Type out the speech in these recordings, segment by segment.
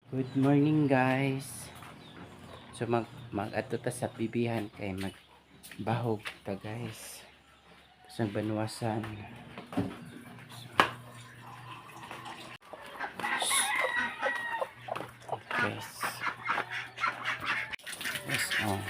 Good morning guys. So mag ato ta sa bibihan kay magbahog ta guys. Sa banwasan. Guys. Yes, oh.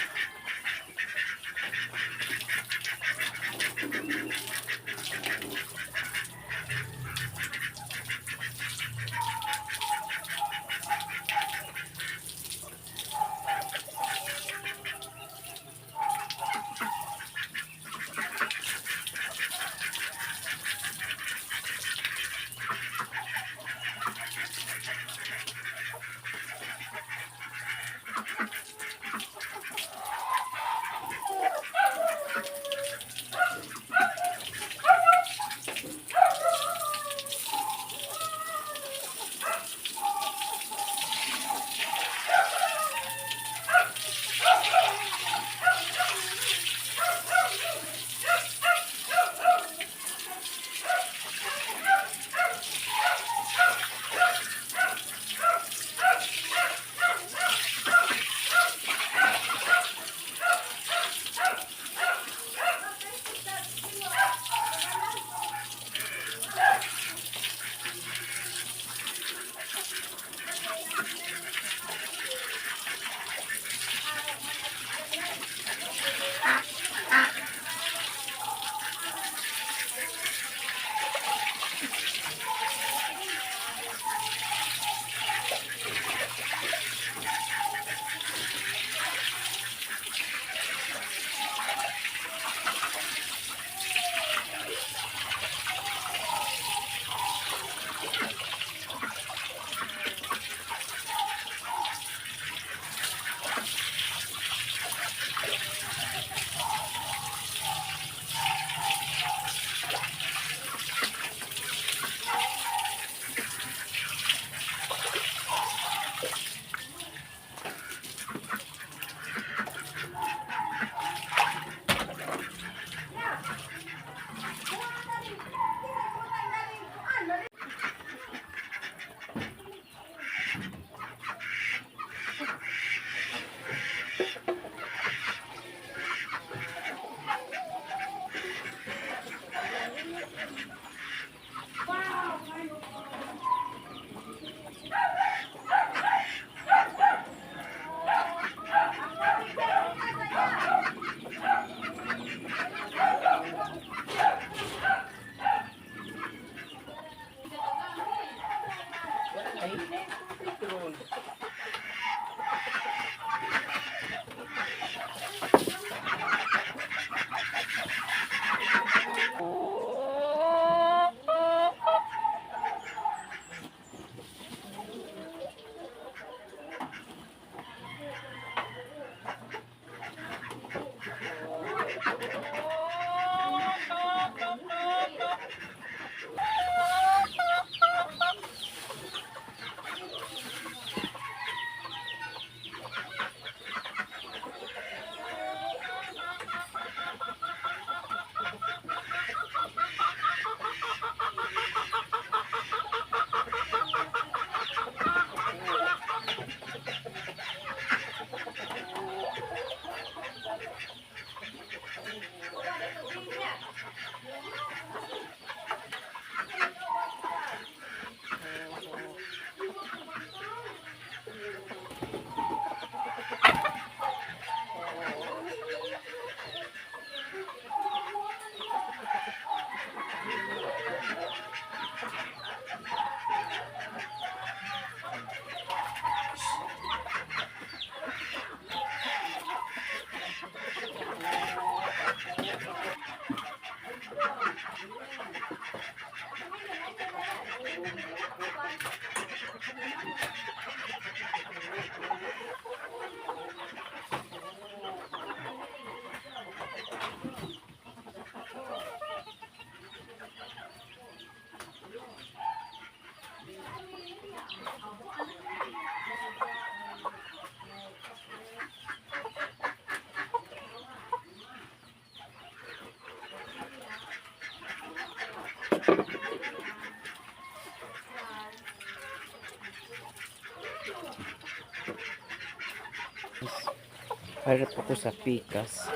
Harap ako sa pikas.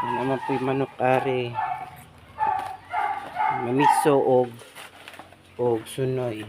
Yan naman po yung manok ari. Mamiso og sunoy.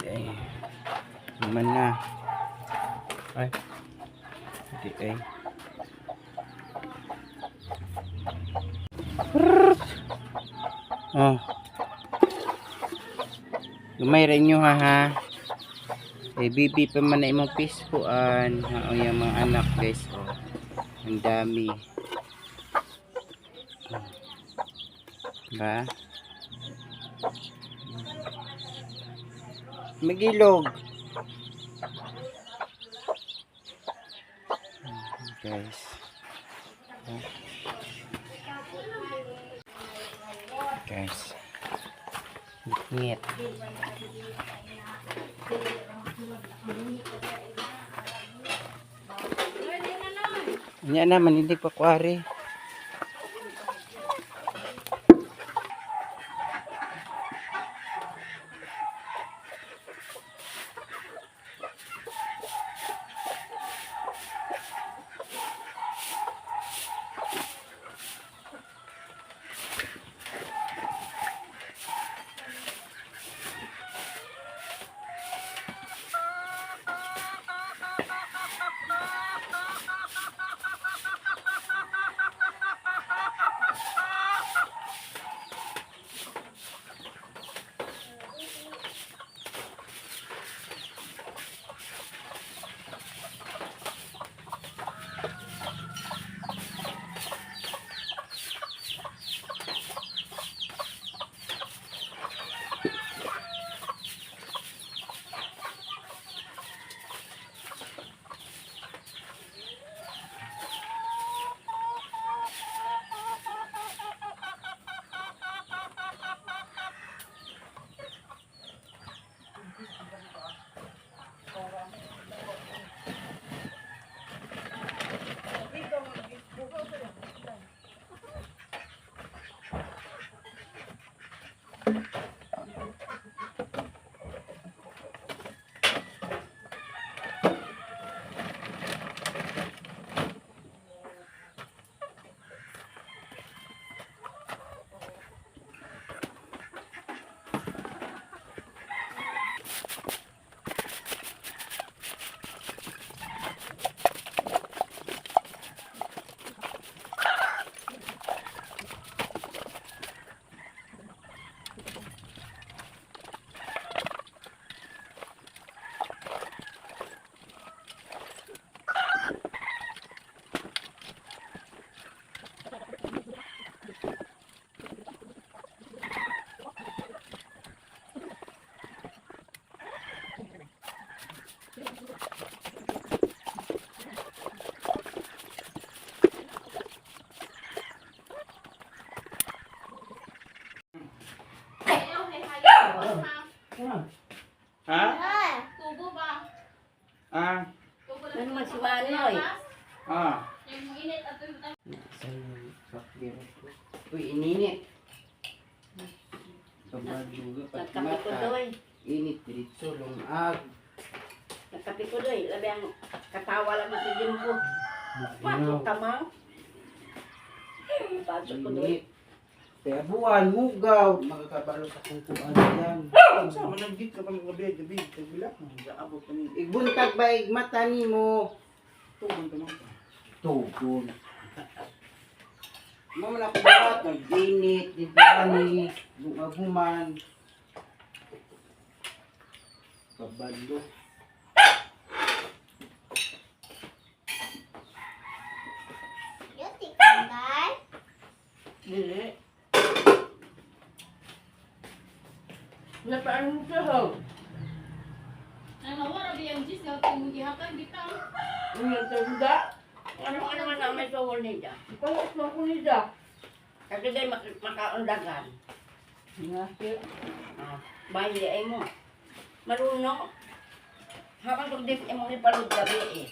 Okay. Naman na. Ay. Hindi ay. Oh. Lumay rin nyo ha. Eh, bibi pa man na imong piskuan. O yung mga anak guys. Oh. Ang dami. Ba? Magilog. Guys. Guys. Ngit. Nya naman hindi pa kuari. Ha? Tubo ba? Ah. Tubo na Ano man si Manoy? Ah. yung init at yung Uy, ininit. Sobrang dugo. Nagkape ko doy. Init, diritso, lumag. Nagkape ko doy. Labi ang katawa lang sa Jimbo. Pasok ka ma. Pasok ko doy. Init. Kaya buwan, mugaw. Makakabalo sa kungkuan yan. Sama nagdit ka pa ng gabi, tagbilak mo, gaabot ka ni Igbuntag ba igmata ni mo? tugon ka mo. Tugon. Mama na ko barat, nag-init, di ba ni, gumaguman. Pabalo. Yung tikanday. Dili. Napaan mo siya ho? Ano wala biyang jis na tingin gihakan bitaw. Ang tanda. Ano man ang may sawol niya? Ikaw mo ko niya. Kasi dahil makaundagan. Nga. Bayi ay mo. Marunong. Habang tugdip mo ipalod gabi eh.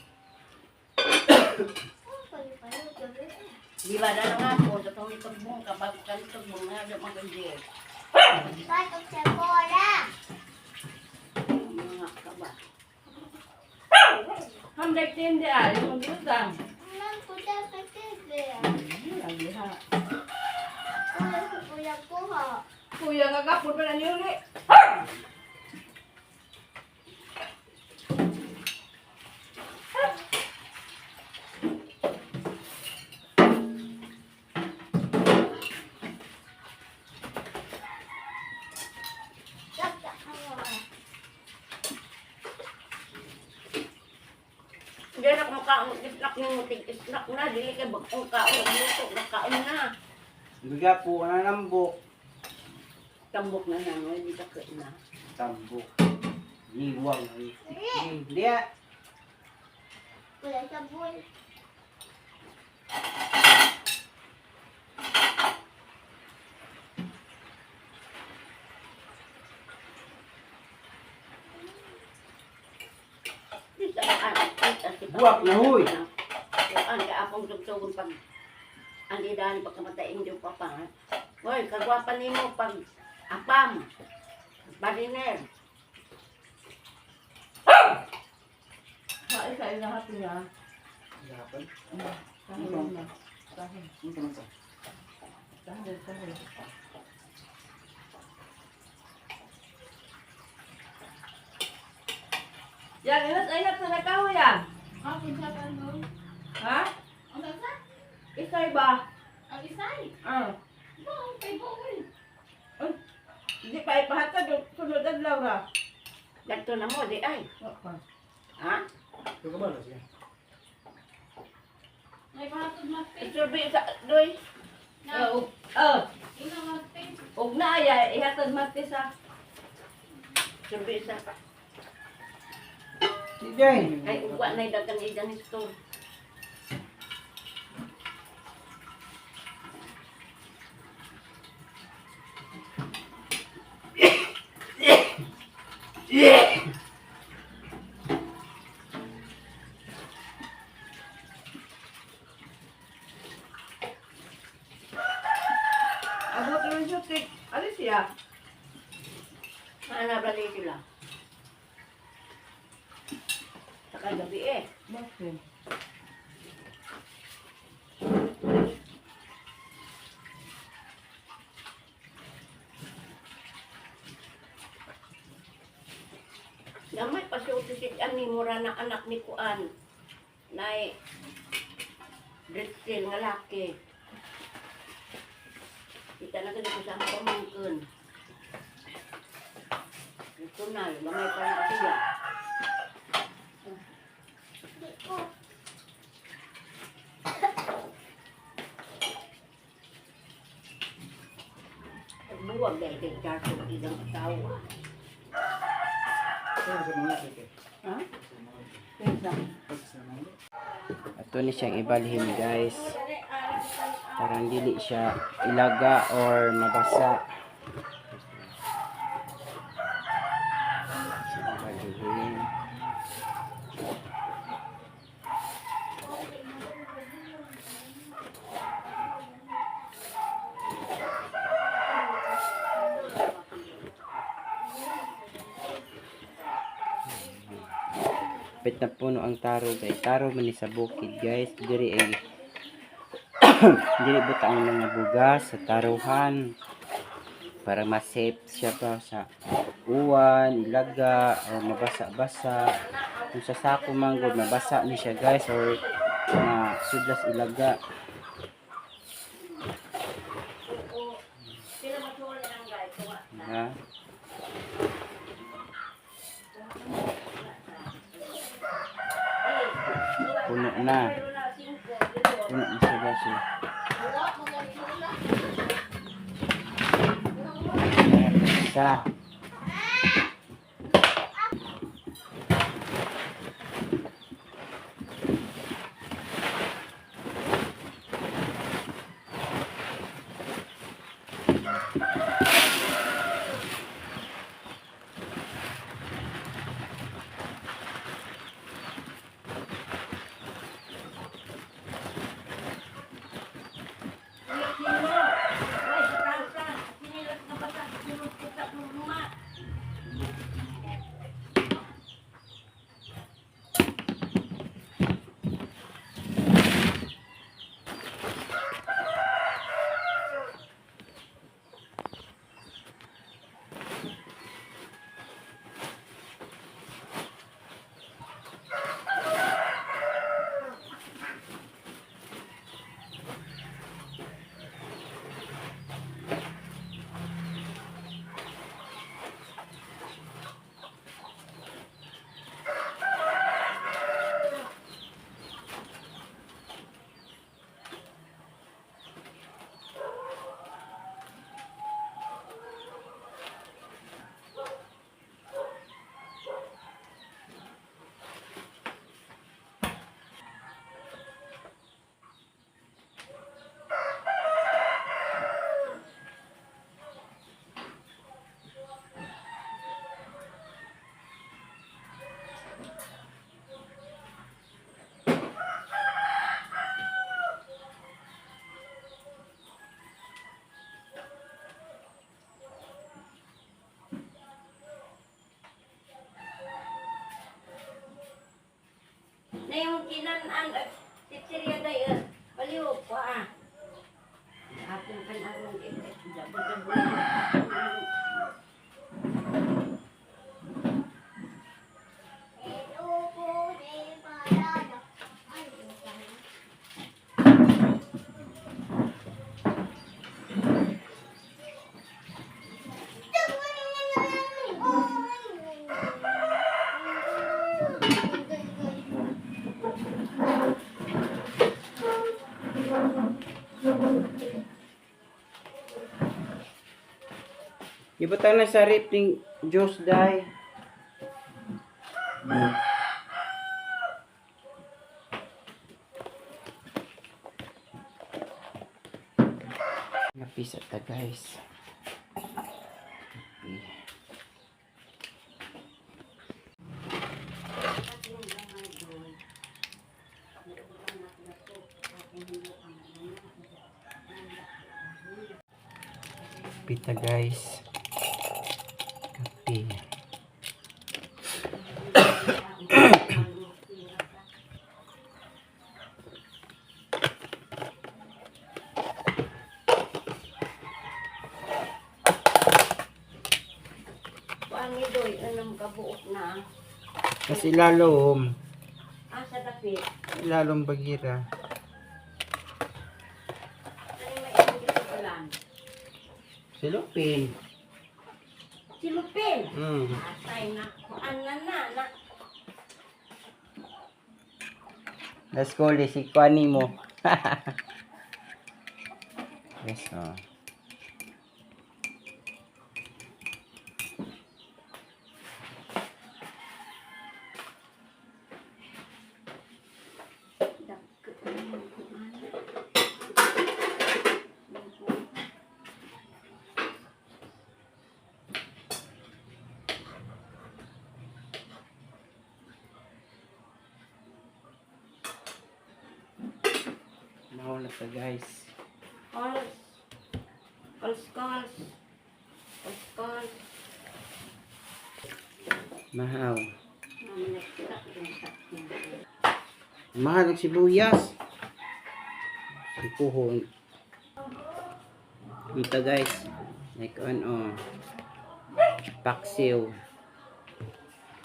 Di ba na nga po, sa itong itugbong, kapag kanitugbong nga, sa mga kandir. Batok sa bola. Mga kaba. Hamday tindi ah, yung magutang. Nang kuda sa tebe. Ang liha. Kuya sa kuya ko ha. Kuya nga kapon pa na niyuli. Dakdak ako. Hindi na kumakaon, isnak yung mutig, isnak na, dili ka bagong kaon, luto, nakaon na. Biga po na lambok. Tambok na naman, hindi ka na. Tambok. Iwang. Hindi ah. Kuya sa bola. Buwak na, huy. Ang kaapong tugtugon pag ang idaan pagkamatay hindi pa pa. Hoy, kagwapan nimo pag apam. Bariner. Hai sa lahat niya. Hirapan. Tahon na. Tahon. Ano naman sa? Tahon. Yan, inat sa nakaw yan. Ako sa kanon. Ha? Ang sa? Isay ba? Ang isay. Ah. Bong kay bong. Hindi pa ipahatag yung sunod ang Laura. Dagto na mo, di ay. Ha? Ito ka ba na siya? May pahatod mate. Isurbi sa doy. Na. Ina mate. Og na ay ihatag mati sa. Surbi sa. Sige. Ay ugwa na dagan idan store. Abot yung sutik. Alis siya. Ano balik sila? Sa kagabi eh. Bakit? Gamay pa siya utisit ani mura na anak ni Kuan. Nay Britsil nga laki. Kita na ganito sa pamangkin. Ito na, gamay pa na siya. Buwag dahil kay Charles ang isang asawa. Ito sa mga ito. Ha? Pensa. Sa mga. Ato ni siyang ibalhin guys. Parang dili siya ilaga or mabasa. Ibalhin. Pit na puno ang taro guys. Taro man ni sa bukid guys. Diri ay diri buta ang mga bugas sa taruhan para ma-safe siya pa sa uwan, ilaga o mabasa-basa. Kung sa sako manggod mabasa ni siya guys or sudlas ilaga. Ha? puno na. Puno na siya guys. Oh. Isa. Na yung kinanan, titsirya tayo, paliw ko Apong kanarong jabo-jabo. Ibutang na sa rip ting juice dai. Napisa ta guys. Okay. Pita guys. Kape. Paano doy, anong kabuok na? Kasi lalom. Sa dapit. Lalom bagira. Ano may ibig ito ulan? Silupin. Silupin. Atay na. Na. Let's go, si Kwani mo. Yes, oh. Mahal na sa guys. Calls. Mahal. Mahal ang sibuyas. Sipuhon. Ito guys. Like paksiw.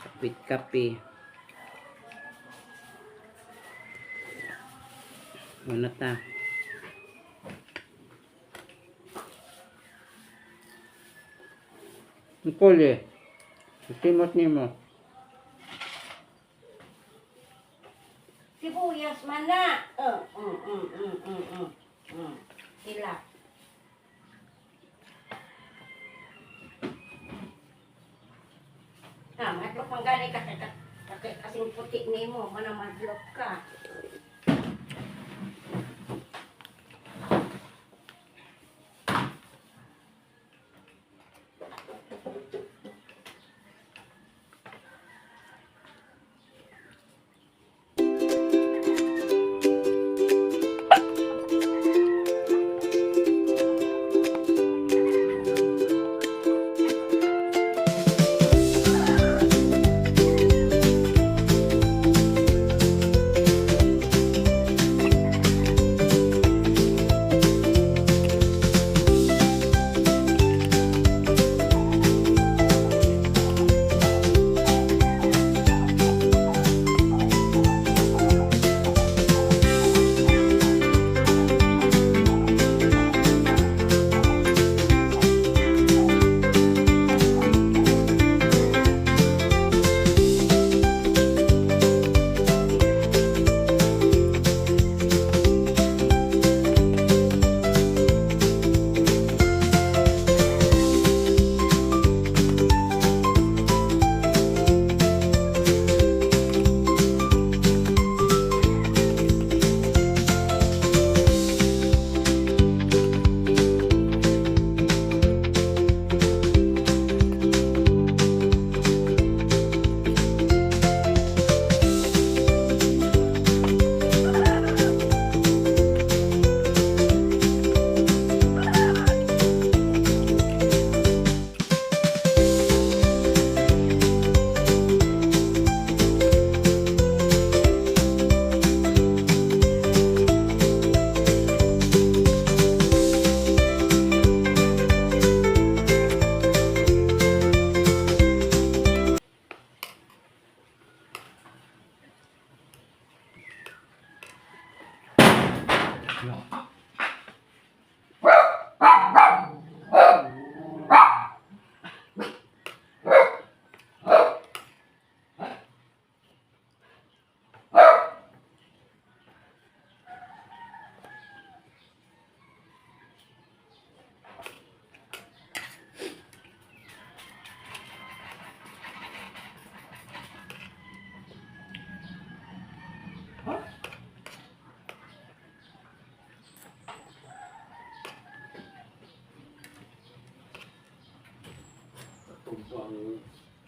Kapit kape. Ano ta? Ang kuli. Simot ni mo. Sibuyas. mana. Sila. Madlok man gani ka kasing puti nimo, mana madlok ka.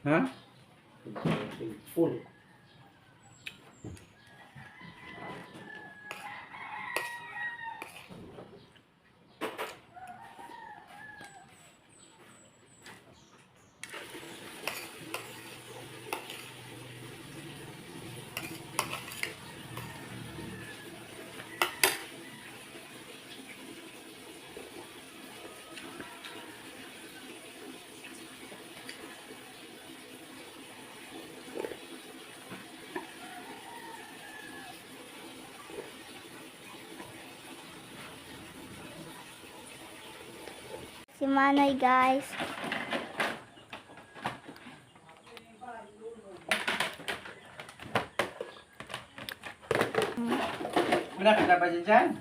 Ha? Full. Si Manoy, guys. Wala ka na ba dyan?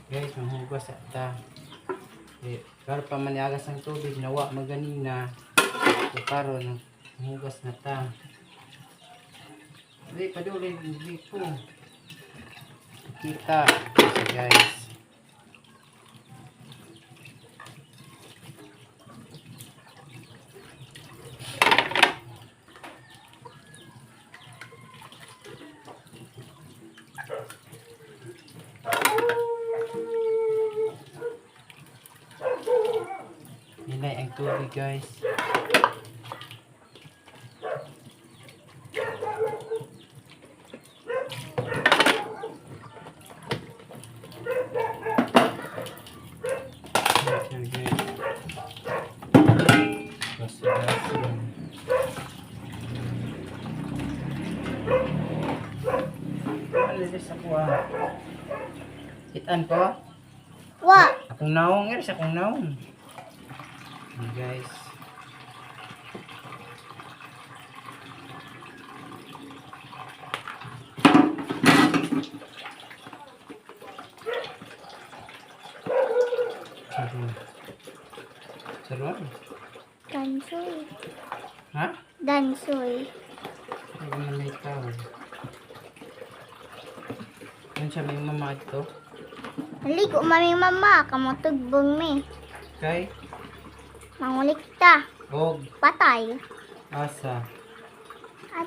Guys, manghugas ta. Pero pa maniagas ang tubig, nawa maganina. So karon manghugas na ta. Hindi, paduloy, hindi po. Kita. So guys. Hinay ang tubig, guys. sa kuha. Hitan ko. Wa. Akong naong, guys. Akong naong. Ayan, guys. Sarun. Sarun. Dansoy. Ha? Dansoy. Hindi ko na may tao. Yan siya may mama ito. Naligo mami mama. Kamutugbong me. Kay? Mangulik ta. Og. Patay. Asa.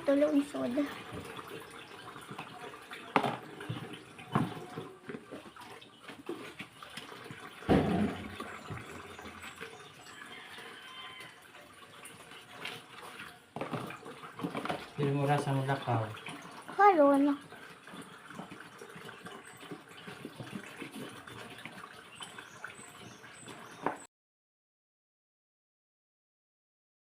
Tulong soda. Pili mo rasa mo lakaw. Karon.